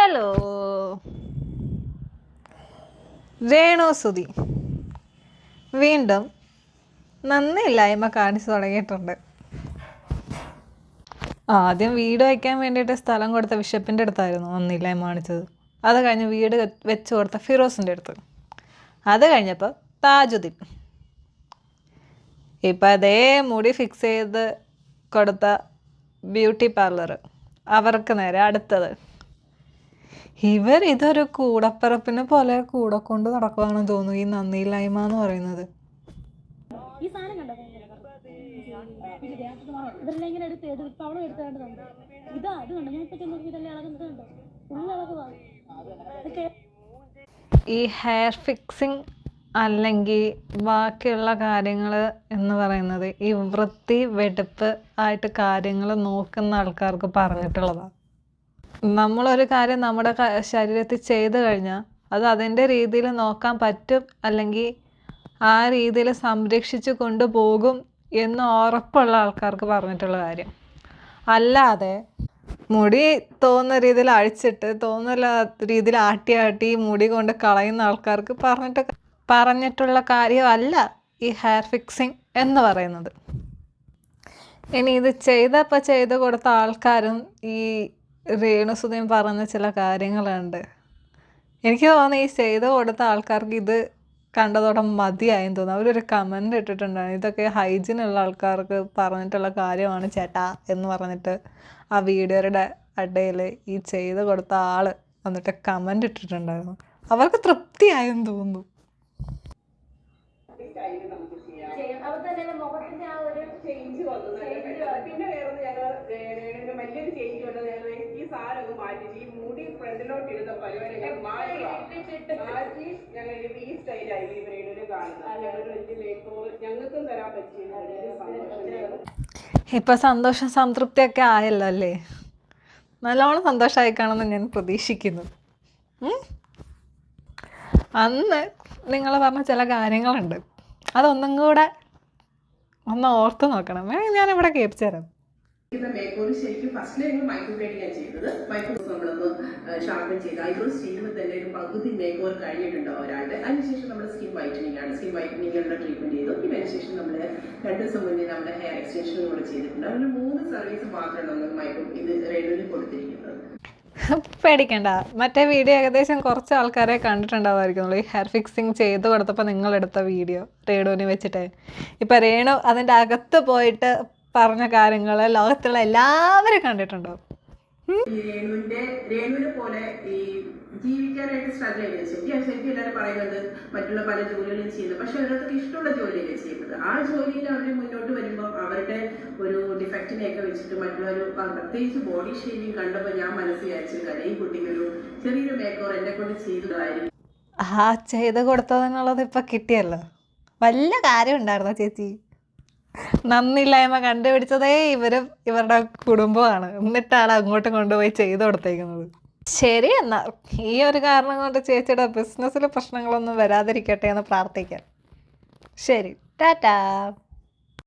Hello രേണുസുതി വീണ്ടും നന്ദിയില്ലായ്മ കാണിച്ചു തുടങ്ങിയിട്ടുണ്ട്. ആദ്യം വീട് വയ്ക്കാൻ വേണ്ടിയിട്ട് സ്ഥലം കൊടുത്ത ബിഷപ്പിൻ്റെ അടുത്തായിരുന്നു നന്ദിയില്ലായ്മ കാണിച്ചത്. അത് കഴിഞ്ഞ് വീട് വെച്ച് കൊടുത്ത ഫിറോസിൻ്റെ അടുത്ത്. അത് കഴിഞ്ഞപ്പോൾ താജുദ്ദീൻ. ഇപ്പം അതേ മുടി ഫിക്സ് ചെയ്ത് കൊടുത്ത ബ്യൂട്ടി പാർലർ, അവർക്ക് നേരെ അടുത്തത്. ഇതൊരു കൂടപ്പിറപ്പിനെ പോലെ കൂടെ കൊണ്ട് നടക്കുകയാണെന്ന് തോന്നുന്നു ഈ നന്ദിയില്ലായ്മ എന്ന് പറയുന്നത്. ഈ ഹെയർ ഫിക്സിങ് അല്ലെങ്കിൽ ബാക്കിയുള്ള കാര്യങ്ങൾ എന്ന് പറയുന്നത് ഈ വൃത്തി വെടുപ്പ് ആയിട്ട് കാര്യങ്ങൾ നോക്കുന്ന ആൾക്കാർക്ക് പറഞ്ഞിട്ടുള്ളതാണ്. നമ്മളൊരു കാര്യം നമ്മുടെ ശരീരത്തിൽ ചെയ്തു കഴിഞ്ഞാൽ അത് അതിൻ്റെ രീതിയിൽ നോക്കാൻ പറ്റും, അല്ലെങ്കിൽ ആ രീതിയിൽ സംരക്ഷിച്ചു കൊണ്ടുപോകും എന്ന് ഉറപ്പുള്ള ആൾക്കാർക്ക് പറഞ്ഞിട്ടുള്ള കാര്യം. അല്ലാതെ മുടി തോന്നുന്ന രീതിയിൽ അഴിച്ചിട്ട് തോന്നുന്ന രീതിയിൽ ആട്ടി മുടി കൊണ്ട് കളയുന്ന ആൾക്കാർക്ക് പറഞ്ഞിട്ടുള്ള കാര്യമല്ല ഈ ഹെയർ ഫിക്സിങ് എന്ന് പറയുന്നത്. ഇനി ഇത് ചെയ്ത് കൊടുത്ത ആൾക്കാരും ഈ രേണുസുതിയും പറഞ്ഞ ചില കാര്യങ്ങളുണ്ട്. എനിക്ക് തോന്നുന്നു ഈ ചെയ്ത് കൊടുത്ത ആൾക്കാർക്ക് ഇത് കണ്ടതോടെ മതിയായെന്ന് തോന്നുന്നു. അവരൊരു കമൻ്റ് ഇട്ടിട്ടുണ്ടായിരുന്നു, ഇതൊക്കെ ഹൈജീനുള്ള ആൾക്കാർക്ക് പറഞ്ഞിട്ടുള്ള കാര്യമാണ് ചേട്ടാ എന്ന് പറഞ്ഞിട്ട്. ആ വീഡിയോയുടെ ഇടയിൽ ഈ ചെയ്ത് കൊടുത്ത ആൾ വന്നിട്ട് കമൻ്റ് ഇട്ടിട്ടുണ്ടായിരുന്നു. അവർക്ക് തൃപ്തിയായെന്ന് തോന്നുന്നു. ഇപ്പൊ സന്തോഷം സംതൃപ്തിയൊക്കെ ആയല്ലോ അല്ലേ? നല്ലോണം സന്തോഷമായി കാണുമെന്ന് ഞാൻ പ്രതീക്ഷിക്കുന്നു. അന്ന് നിങ്ങൾ പറഞ്ഞ ചില കാര്യങ്ങളുണ്ട്, അതൊന്നും കൂടെ ഒന്ന് ഓർത്ത് നോക്കണം. ഞാനിവിടെ കേൾപ്പിച്ചു തരാം. മേക്കോർ ശരിക്കും ഫസ്റ്റ് ഞങ്ങൾ മൈക്രോ ബ്ലേഡിംഗ് ആണ് ചെയ്തത്. മൈക്രോ നമ്മളൊന്ന് ഷാർപ്പൻ ചെയ്ത് ഐബ്രോസ് ചെയ്യുമ്പോൾ തന്നെ ഒരു പകുതി മേക്കോർ കഴിഞ്ഞിട്ടുണ്ടോ ഒരാളുടെ. അതിനുശേഷം നമ്മൾ സ്കിൻ വൈറ്റനിങ് ആണ്. സ്കിൻ വൈറ്റനിങ്ങിലുള്ള ട്രീറ്റ്മെന്റ് ചെയ്തു. ഇതിനുശേഷം നമ്മൾ 2 ദിവസം മുന്നേ നമ്മുടെ ഹെയർ എക്സ്റ്റൻഷനും കൂടെ ചെയ്തിട്ടുണ്ട്. അതിന് 3 സർവീസ് മാത്രമാണ് നമ്മൾ മൈക്രോ റേഡിയോയിൽ കൊടുത്തിരിക്കുന്നത്. പേടിക്കണ്ട, മറ്റേ വീഡിയോ ഏകദേശം കുറച്ച് ആൾക്കാരെ കണ്ടിട്ടുണ്ടാവുമായിരിക്കുന്നുള്ളൂ. ഈ ഹെയർ ഫിക്സിങ് ചെയ്ത് കൊടുത്തപ്പോൾ നിങ്ങളെടുത്ത വീഡിയോ രേണുവിനെ വെച്ചിട്ട്. ഇപ്പം രേണു അതിൻ്റെ അകത്ത് പോയിട്ട് പറഞ്ഞ കാര്യങ്ങൾ ലോകത്തുള്ള എല്ലാവരും കണ്ടിട്ടുണ്ടാവും. രേണുവിനെ പോലെ ഈ ജീവിക്കാനായിട്ട് സ്ട്രഗിൾ ചെയ്ത് ശരിക്കും എല്ലാവരും പറയുന്നത് മറ്റുള്ള പല ജോലികളും ചെയ്യുന്നത്, പക്ഷെ അവരൊക്കെ ഇഷ്ടമുള്ള ജോലിയല്ലേ ചെയ്യുന്നത്. ആ ജോലിയിൽ അവർ മുന്നോട്ട് വരുമ്പോൾ അവരുടെ ഒരു ഡിഫക്റ്റിനെയൊക്കെ വെച്ചിട്ട് മറ്റുള്ളൊരു പ്രത്യേകിച്ച് ബോഡി ഷേവിങ് കണ്ടപ്പോൾ ഞാൻ മനസ്സിലാച്ചു കാര്യം ഈ കുട്ടിക്കൊരു ചെറിയൊരു മേക്കോർ എന്നെ കൊണ്ട് ചെയ്തതായിരിക്കും. ആ ചെയ്ത് കൊടുത്തതെന്നുള്ളത് ഇപ്പം കിട്ടിയല്ലോ. വല്ല കാര്യം ഉണ്ടായിരുന്നോ ചേച്ചി? നന്ദിയില്ലായ്മ കണ്ടുപിടിച്ചതേ ഇവരുടെ കുടുംബമാണ്. എന്നിട്ടാണ് അങ്ങോട്ടും കൊണ്ടുപോയി ചെയ്തു കൊടുത്തേക്കുന്നത്. ശരി, എന്നാൽ ഈ ഒരു കാരണം കൊണ്ട് ചേച്ചിയുടെ ബിസിനസ്സിൽ പ്രശ്നങ്ങളൊന്നും വരാതിരിക്കട്ടെ എന്ന് പ്രാർത്ഥിക്കാം. ശരി, ടാറ്റാ.